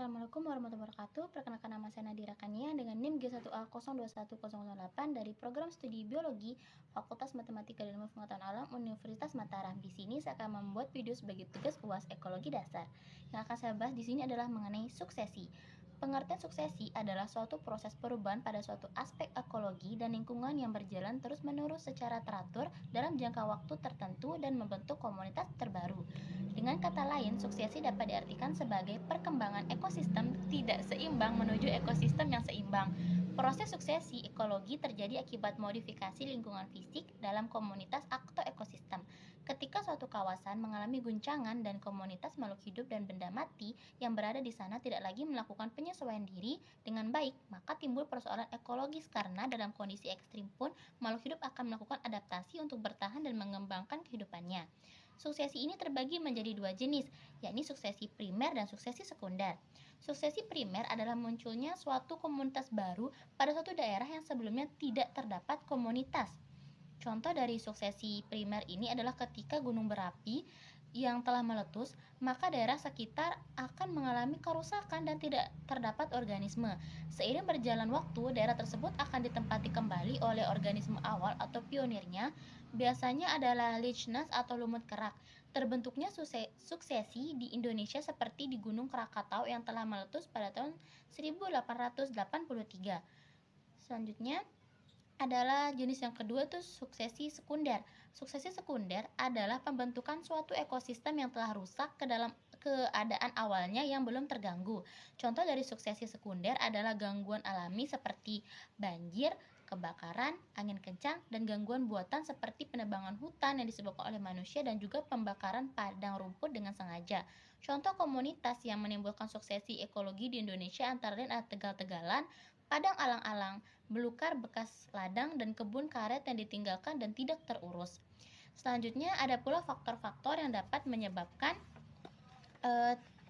Assalamualaikum warahmatullahi wabarakatuh. Perkenalkan nama saya Nadira Kania dengan NIM G1A021008 dari Program Studi Biologi Fakultas Matematika dan Ilmu Pengetahuan Alam Universitas Mataram. Di sini saya akan membuat video sebagai tugas UAS Ekologi Dasar. Yang akan saya bahas di sini adalah mengenai suksesi. Pengertian suksesi adalah suatu proses perubahan pada suatu aspek ekologi dan lingkungan yang berjalan terus-menerus secara teratur dalam jangka waktu tertentu dan membentuk komunitas terbaru. Dengan kata lain, suksesi dapat diartikan sebagai perkembangan ekosistem tidak seimbang menuju ekosistem yang seimbang. Proses suksesi ekologi terjadi akibat modifikasi lingkungan fisik dalam komunitas atau ekosistem. Ketika suatu kawasan mengalami guncangan dan komunitas makhluk hidup dan benda mati yang berada di sana tidak lagi melakukan penyesuaian diri dengan baik, maka timbul persoalan ekologis karena dalam kondisi ekstrim pun makhluk hidup akan melakukan adaptasi untuk bertahan dan mengembangkan kehidupannya. Suksesi ini terbagi menjadi dua jenis, yakni suksesi primer dan suksesi sekunder. Suksesi primer adalah munculnya suatu komunitas baru pada suatu daerah yang sebelumnya tidak terdapat komunitas. Contoh dari suksesi primer ini adalah ketika gunung berapi yang telah meletus, maka daerah sekitar akan mengalami kerusakan dan tidak terdapat organisme. Seiring berjalan waktu, daerah tersebut akan ditempati kembali oleh organisme awal atau pionirnya, biasanya adalah lichens atau lumut kerak. Terbentuknya suksesi di Indonesia seperti di Gunung Krakatau yang telah meletus pada tahun 1883. Selanjutnya adalah jenis yang kedua itu suksesi sekunder. Suksesi sekunder adalah pembentukan suatu ekosistem yang telah rusak ke dalam keadaan awalnya yang belum terganggu. Contoh dari suksesi sekunder adalah gangguan alami seperti banjir, kebakaran, angin kencang, dan gangguan buatan seperti penebangan hutan yang disebabkan oleh manusia dan juga pembakaran padang rumput dengan sengaja. Contoh komunitas yang menimbulkan suksesi ekologi di Indonesia antara lain adalah Tegal-Tegalan, padang alang-alang, belukar bekas ladang, dan kebun karet yang ditinggalkan dan tidak terurus. Selanjutnya ada pula faktor-faktor yang dapat menyebabkan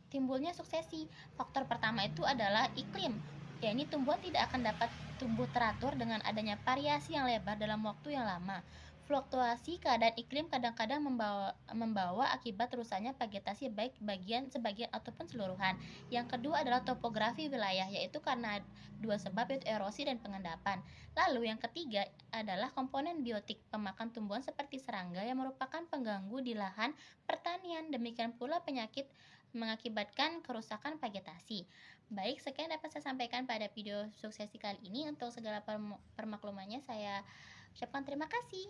timbulnya suksesi. Faktor pertama itu adalah iklim, yakni tumbuhan tidak akan dapat tumbuh teratur dengan adanya variasi yang lebar dalam waktu yang lama. Fluktuasi keadaan iklim kadang-kadang membawa akibat rusaknya vegetasi baik sebagian ataupun seluruhan. Yang kedua adalah topografi wilayah, yaitu karena dua sebab, yaitu erosi dan pengendapan. Lalu yang ketiga adalah komponen biotik, pemakan tumbuhan seperti serangga yang merupakan pengganggu di lahan pertanian. Demikian pula penyakit mengakibatkan kerusakan vegetasi. Baik, sekian dapat saya sampaikan pada video suksesi kali ini. Untuk segala permaklumannya saya ucapkan terima kasih.